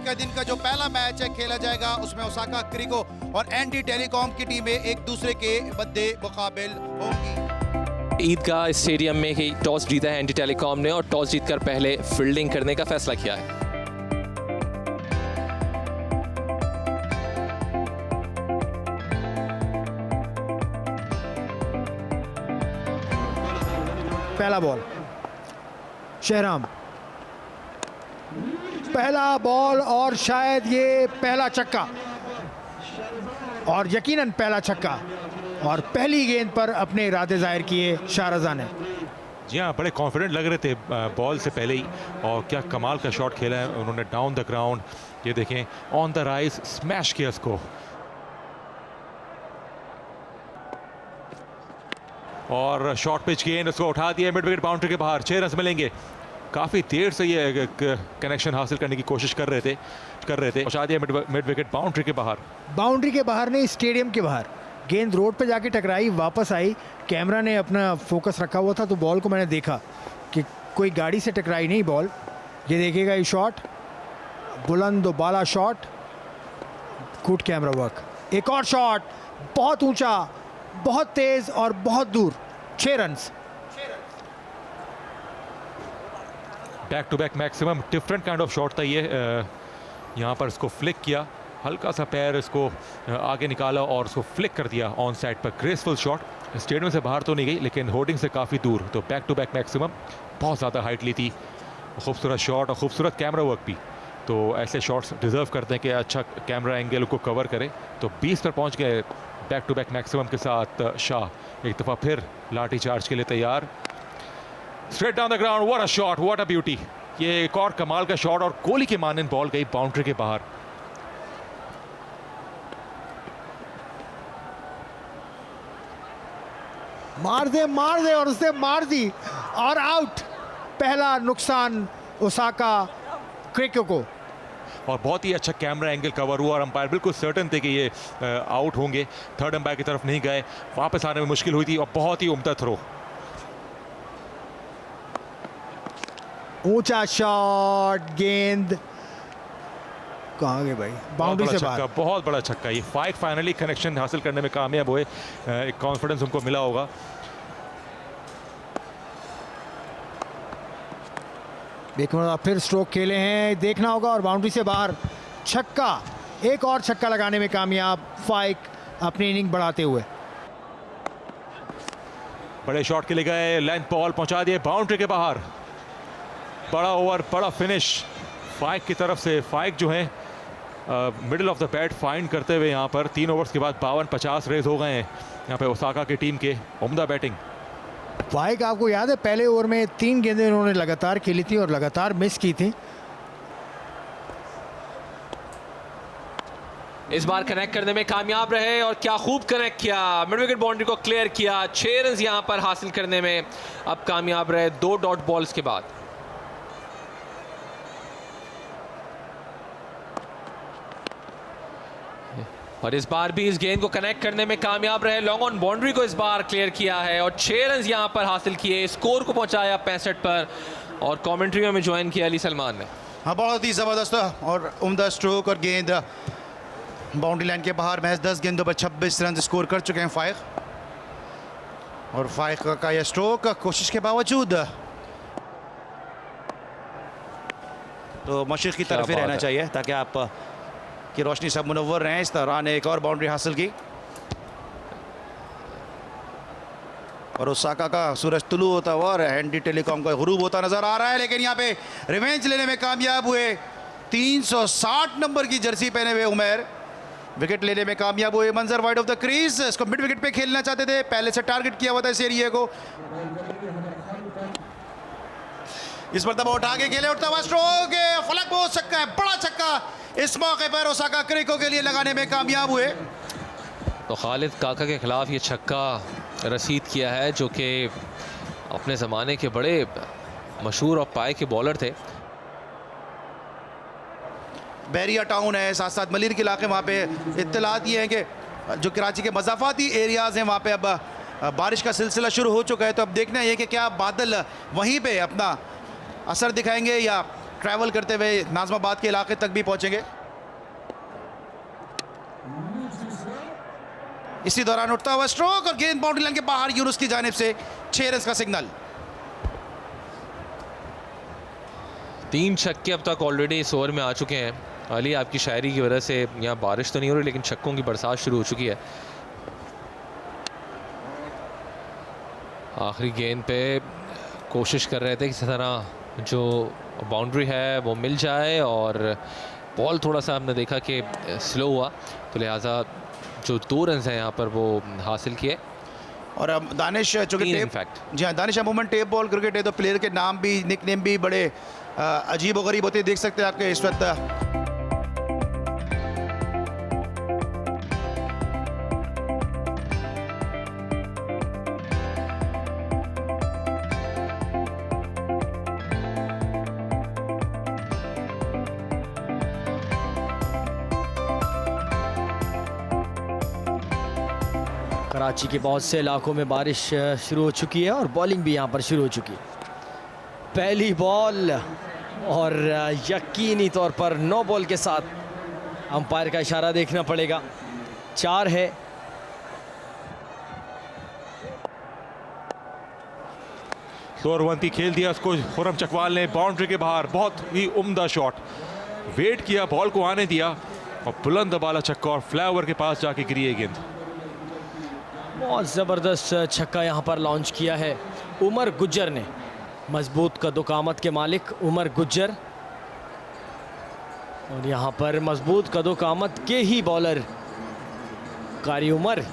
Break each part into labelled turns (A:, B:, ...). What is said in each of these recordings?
A: का दिन का जो पहला मैच है खेला जाएगा उसमें ओसाका क्रिको और एनडी टेलीकॉम की टीमें एक दूसरे के मद्दे मुकाबिल होंगी।
B: ईदगाह स्टेडियम में ही टॉस जीता है एनडी टेलीकॉम ने और टॉस जीतकर पहले फील्डिंग करने का फैसला किया है।
C: पहला बॉल शहराम, पहला बॉल और शायद ये पहला छक्का और यकीनन पहला छक्का और पहली गेंद पर अपने इरादे जाहिर किए शाहरज़ा ने।
D: जी हाँ, बड़े कॉन्फिडेंट लग रहे थे बॉल से पहले ही और क्या कमाल का शॉट खेला है उन्होंने डाउन द ग्राउंड। ये देखें ऑन द राइज स्मैश किया इसको और शॉर्ट पिच गेंद उसको उठा दिया मिड विकेट बाउंड्री के बाहर। 6 रन मिलेंगे। काफ़ी देर से ये कनेक्शन हासिल करने की कोशिश कर रहे थे पहुंचा दिया मिड विकेट बाउंड्री के बाहर।
C: बाउंड्री के बाहर नहीं, स्टेडियम के बाहर। गेंद रोड पे जाके टकराई, वापस आई। कैमरा ने अपना फोकस रखा हुआ था तो बॉल को मैंने देखा कि कोई गाड़ी से टकराई नहीं बॉल। ये देखिएगा ये शॉट, बुलंद बाला शॉट, गुड कैमरा वर्क। एक और शॉट बहुत ऊंचा, बहुत तेज और बहुत दूर। 6 run.
D: Back to back maximum different kind of shot था ये। यहाँ पर इसको फ्लिक किया, हल्का सा पैर इसको आगे निकाला और उसको फ्लिक कर दिया ऑन साइड पर। ग्रेसफुल शॉट, स्टेडियम से बाहर तो नहीं गई लेकिन होर्डिंग से काफ़ी दूर। तो बैक टू बैक मैक्सिमम, बहुत ज़्यादा हाइट ली थी। खूबसूरत शॉट और खूबसूरत कैमरा वर्क भी। तो ऐसे शॉट्स डिज़र्व करते हैं कि अच्छा कैमरा एंगल को कवर करे। तो 20 पर पहुँच गए बैक टू बैक मैक्सिमम के साथ शाह। एक दफ़ा फिर लाठी चार्ज के लिए तैयार। Straight down the ground, what a shot, what a beauty. ये एक और कमाल का शॉट और कोहली की मानन बॉल गई बाउंड्री के बाहर।
C: मार दे और उसने मार दी और आउट। पहला नुकसान ओसाका क्रिको को।
D: और बहुत ही अच्छा कैमरा एंगल कवर हुआ और अंपायर बिल्कुल सर्टन थे कि ये आउट होंगे। थर्ड अंपायर की तरफ नहीं गए, वापस आने में मुश्किल हुई थी और बहुत ही उम्दा थ्रो।
C: ऊंचा शॉट, गेंद कहाँ गए भाई, बाउंड्री से बाहर।
D: बहुत बड़ा छक्का। ये फाइनली कनेक्शन हासिल करने में कामयाब हुए। एक कॉन्फिडेंस उनको मिला होगा।
C: एक बार फिर स्ट्रोक खेले हैं, देखना होगा और बाउंड्री से बाहर छक्का। एक और छक्का लगाने में कामयाब फाइक अपनी इनिंग बढ़ाते हुए।
D: बड़े शॉट के लिए गए, लेंथ बॉल पहुंचा दिए बाउंड्री के बाहर। बड़ा ओवर, बड़ा फिनिश फाइक की तरफ से। फाइक जो है middle of the bat find करते हुए यहाँ पर 3 ओवर्स के बाद 52-50 रेज हो गए हैं यहाँ पे ओसाका की टीम के। उम्दा बैटिंग।
C: फाइक आपको याद है पहले ओवर में 3 गेंदें उन्होंने लगातार खेली थी और लगातार मिस की थी।
B: इस बार कनेक्ट करने में कामयाब रहे और क्या खूब कनेक्ट किया, मिड विकेट बाउंड्री को क्लियर किया। 6 रन यहाँ पर हासिल करने में अब कामयाब रहे 2 डॉट बॉल्स के बाद। और इस बार भी इस गेंद को कनेक्ट करने में कामयाब रहे। लॉन्ग ऑन बाउंड्री को इस बार क्लियर किया है और 6 रन यहाँ पर हासिल किए। स्कोर को पहुंचाया 65 पर और कमेंट्री में ज्वाइन किया अली सलमान ने।
A: हाँ, बहुत ही ज़बरदस्त और उम्दा स्ट्रोक और गेंद बाउंड्री लाइन के बाहर। महज 10 गेंदों पर 26 रन स्कोर कर चुके हैं फाइक। और फाइक का यह स्ट्रोक कोशिश के बावजूद तो मशरिक की तरफ ही रहना चाहिए ताकि आप की रोशनी सब मुनव्वर रहे। इस दौरान एक और बाउंड्री हासिल की और ओसाका का सूरज तुलू होता हुआ और एनडी टेलीकॉम का गुरूब होता नजर आ रहा है। लेकिन यहाँ पे रिवेंज लेने में कामयाब हुए। 360 नंबर की जर्सी पहने हुए उमर विकेट लेने में कामयाब हुए। मंजर वाइड ऑफ द क्रीज, इसको मिड विकेट पे खेलना चाहते थे, पहले से टारगेट किया हुआ था इस एरिया को। इस मरतबा उठा के खेले, उठता हुआ स्ट्रोक, फलक बहुत छक्का है, बड़ा छक्का इस मौके पर ओसाका क्रिको के लिए लगाने में कामयाब हुए।
B: तो खालिद काका के खिलाफ ये छक्का रसीद किया है जो कि अपने ज़माने के बड़े मशहूर और पाए के बॉलर थे।
A: बैरिया टाउन है, साथ साथ मलिर के इलाके, वहाँ पे इत्तलात ये हैं कि जो कराची के मज़ाफ़ाती एरियाज़ हैं वहाँ पे अब बारिश का सिलसिला शुरू हो चुका है। तो अब देखना है कि क्या बादल वहीं पे अपना असर दिखाएंगे या ट्रैवल करते हुए नाजमाबाद के इलाके तक भी पहुंचेंगे। इसी दौरान उठता हुआ स्ट्रोक और गेंद बाउंड्री लाइन के बाहर, यूनुस की जानिब से 6 रन का सिग्नल।
B: 3 छक्के अब तक ऑलरेडी इस ओवर में आ चुके हैं। अली, आपकी शायरी की वजह से यहाँ बारिश तो नहीं हो रही, लेकिन छक्कों की बरसात शुरू हो चुकी है। आखिरी गेंद पे कोशिश कर रहे थे किसी तरह जो बाउंड्री है वो मिल जाए, और बॉल थोड़ा सा हमने देखा कि स्लो हुआ, तो लिहाजा जो 2 रन हैं यहाँ पर वो हासिल किए।
A: और अब दानिश चूंकि टेप,
B: इनफैक्ट
A: जी हाँ, दानिश अमूमन टेप बॉल क्रिकेट है तो प्लेयर के नाम भी, निक नेम भी बड़े अजीब व गरीब होते हैं। देख सकते हैं आपके इस वक्त
E: कराची के बहुत से इलाकों में बारिश शुरू हो चुकी है और बॉलिंग भी यहाँ पर शुरू हो चुकी है। पहली बॉल और यकीनी तौर पर नो बॉल के साथ अंपायर का इशारा देखना पड़ेगा। 4 है।
D: दौरवंती खेल दिया उसको खुर्रम चकवाल ने बाउंड्री के बाहर, बहुत ही उम्दा शॉट, वेट किया, बॉल को आने दिया और बुलंद बाला छक्का और फ्लाईओवर के पास जाके गिरी ये गेंद।
E: बहुत ज़बरदस्त छक्का यहाँ पर लॉन्च किया है उमर गुज्जर ने, मजबूत कदोकामत के मालिक उमर गुज्जर। और यहाँ पर मजबूत कदोकामत के ही बॉलर कारी उमर।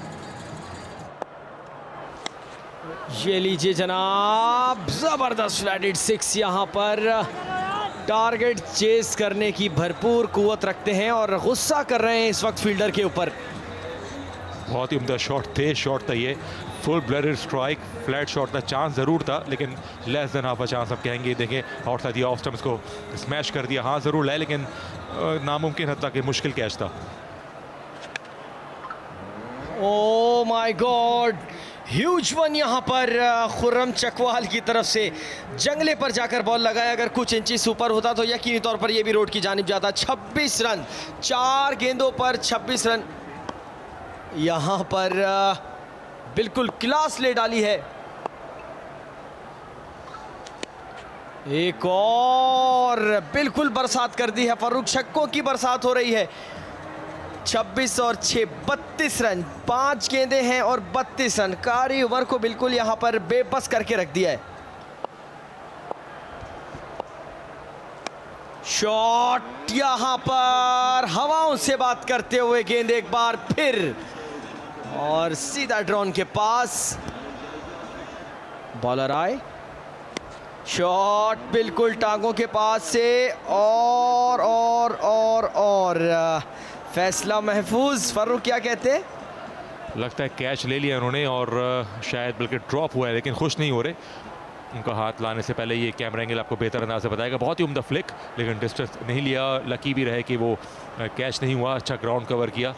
E: ये लीजिए जनाब, ज़बरदस्त फ्लैटेड 6 यहाँ पर टारगेट चेस करने की भरपूर कुव्वत रखते हैं और गुस्सा कर रहे हैं इस वक्त फील्डर के ऊपर।
D: बहुत ही उम्दा शॉट, तेज शॉट था ये, full blooded strike, flat shot था, चांस ज़रूर था लेकिन less than half a chance आप कहेंगे। देखें आउटसाइड दिया, ऑफ स्टंप इसको स्मैश कर दिया, हाँ ज़रूर है लेकिन नामुमकिन हद तक मुश्किल कैच था।
E: Oh my God, huge one यहाँ पर खुर्रम चकवाल की तरफ से जंगले पर जाकर बॉल लगाया। अगर कुछ इंचेस ऊपर होता तो यकीनी तौर पर ये भी रोड की जानिब जाता। 26 रन, 4 गेंदों पर 26 रन यहाँ पर बिल्कुल क्लास ले डाली है। एक और बिल्कुल बरसात कर दी है, फर्रुख छक्कों की बरसात हो रही है। 26 और 6 32 रन, 5 गेंदें हैं और 32 रन। कारी उमर को बिल्कुल यहाँ पर बेबस करके रख दिया है। शॉट यहाँ पर हवाओं से बात करते हुए गेंद एक बार फिर और सीधा ड्रोन के पास बॉलर आए। शॉट बिल्कुल टांगों के पास से और फैसला महफूज। फर्रुख क्या कहते हैं?
D: लगता है कैच ले लिया उन्होंने और शायद बल्कि ड्रॉप हुआ है लेकिन खुश नहीं हो रहे। उनका हाथ लाने से पहले ये कैमरा एंगल आपको बेहतर अंदाज से बताएगा। बहुत ही उम्दा फ्लिक लेकिन डिस्टेंस नहीं लिया, लकी भी रहे कि वो कैच नहीं हुआ, अच्छा ग्राउंड कवर किया।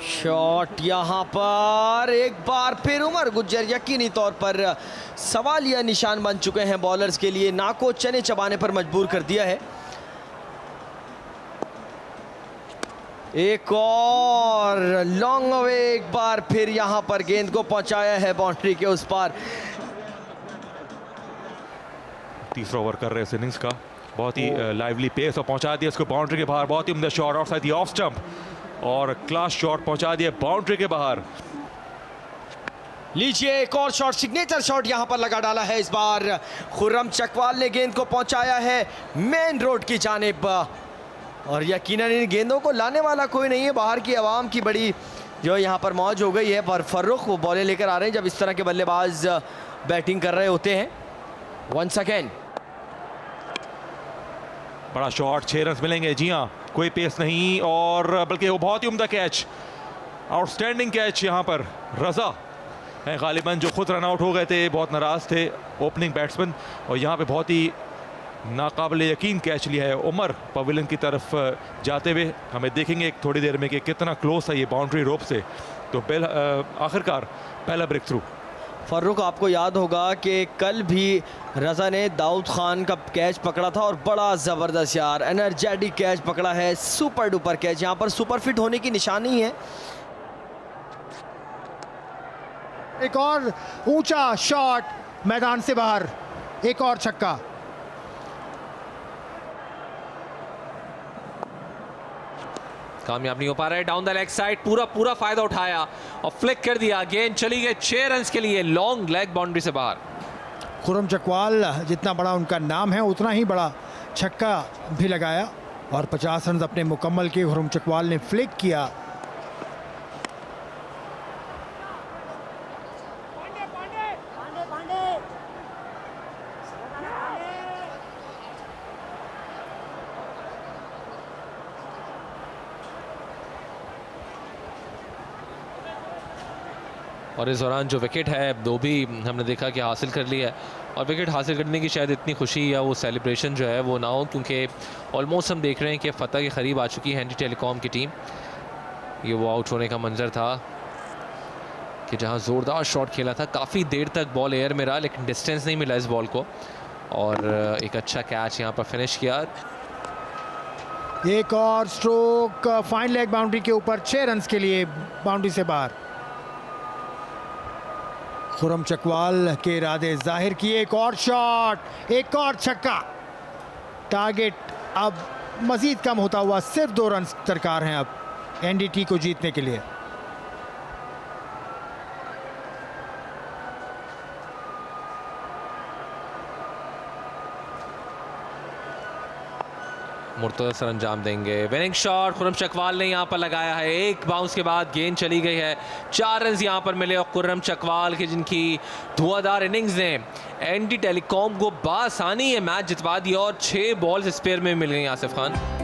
E: शॉट यहाँ पर एक बार फिर उमर गुज्जर यकीनी तौर पर सवालिया निशान बन चुके हैं बॉलर्स के लिए, नाको चने चबाने पर मजबूर कर दिया है। एक और लॉन्ग अवे, एक बार फिर यहाँ पर गेंद को पहुंचाया है बाउंड्री के उस पार।
D: तीसरा ओवर कर रहे हैं इस इनिंग्स का, बहुत ही लाइवली पेस और पहुंचा दिया इसको बाउंड्री के बाहर। बहुत ही उम्दा shot outside the off stump और क्लास शॉट पहुंचा दिया बाउंड्री के बाहर।
E: लीजिए एक और शॉट, सिग्नेचर शॉट यहां पर लगा डाला है इस बार खुर्रम चकवाल ने। गेंद को पहुंचाया है मेन रोड की जानिब और यकीनन इन गेंदों को लाने वाला कोई नहीं है। बाहर की आवाम की बड़ी जो यहाँ पर मौज हो गई है। पर फर्रुख वो बॉलें लेकर आ रहे हैं जब इस तरह के बल्लेबाज बैटिंग कर रहे होते हैं। वंस अगेन
D: बड़ा शॉट, 6 रन मिलेंगे। जी हाँ, कोई पेस नहीं और बल्कि वो बहुत ही उम्दा कैच, आउटस्टैंडिंग कैच यहाँ पर। रजा है गालिबन जो खुद रन आउट हो गए थे, बहुत नाराज थे ओपनिंग बैट्समैन और यहाँ पे बहुत ही नाकाबिल यकीन कैच लिया है उमर पवेलियन की तरफ जाते हुए। हमें देखेंगे थोड़ी देर में कि कितना क्लोज है ये बाउंड्री रोप से। तो आखिरकार पहला ब्रेक थ्रू।
E: फर्रुख, आपको याद होगा कि कल भी रज़ा ने दाऊद खान का कैच पकड़ा था और बड़ा ज़बरदस्त यार एनर्जेटिक कैच पकड़ा है, सुपर डुपर कैच। यहाँ पर सुपर फिट होने की निशानी है।
C: एक और ऊंचा शॉट मैदान से बाहर, एक और छक्का।
B: कामयाब नहीं हो पा रहा है। डाउन द लेग साइड पूरा फायदा उठाया और फ्लिक कर दिया। गेंद चली गई 6 रन के लिए, लॉन्ग लेग बाउंड्री से बाहर।
C: खुर्रम चकवाल, जितना बड़ा उनका नाम है उतना ही बड़ा छक्का भी लगाया और 50 रन अपने मुकम्मल किए। खुर्रम चकवाल ने फ्लिक किया।
B: और इस दौरान जो विकेट है वो भी हमने देखा कि हासिल कर लिया है। और विकेट हासिल करने की शायद इतनी खुशी या वो सेलिब्रेशन जो है वो ना हो, क्योंकि ऑलमोस्ट हम देख रहे हैं कि फतह के करीब आ चुकी है एनडी टेलीकॉम की टीम। ये वो आउट होने का मंजर था कि जहां ज़ोरदार शॉट खेला था, काफ़ी देर तक बॉल एयर में रहा लेकिन डिस्टेंस नहीं मिला इस बॉल को, और एक अच्छा कैच यहाँ पर फिनिश किया।
C: एक और स्ट्रोक फाइन लेग बाउंड्री के ऊपर, 6 रन के लिए बाउंड्री से बाहर। खुर्रम चकवाल के इरादे जाहिर किए। एक और शॉट, एक और छक्का। टारगेट अब मजीद कम होता हुआ, सिर्फ 2 रन दरकार हैं अब एनडीटी को जीतने के लिए।
B: मुर्तज़ा सर अंजाम देंगे। विनिंग शॉट खुर्रम चकवाल ने यहाँ पर लगाया है। एक बाउंस के बाद गेंद चली गई है। 4 रन यहाँ पर मिले और खुर्रम चकवाल की जिनकी धुआंधार इनिंग्स ने एनडी टेलीकॉम को बासानी ये मैच जितवा दिया और 6 बॉल्स स्पेयर में मिल गई आसिफ खान।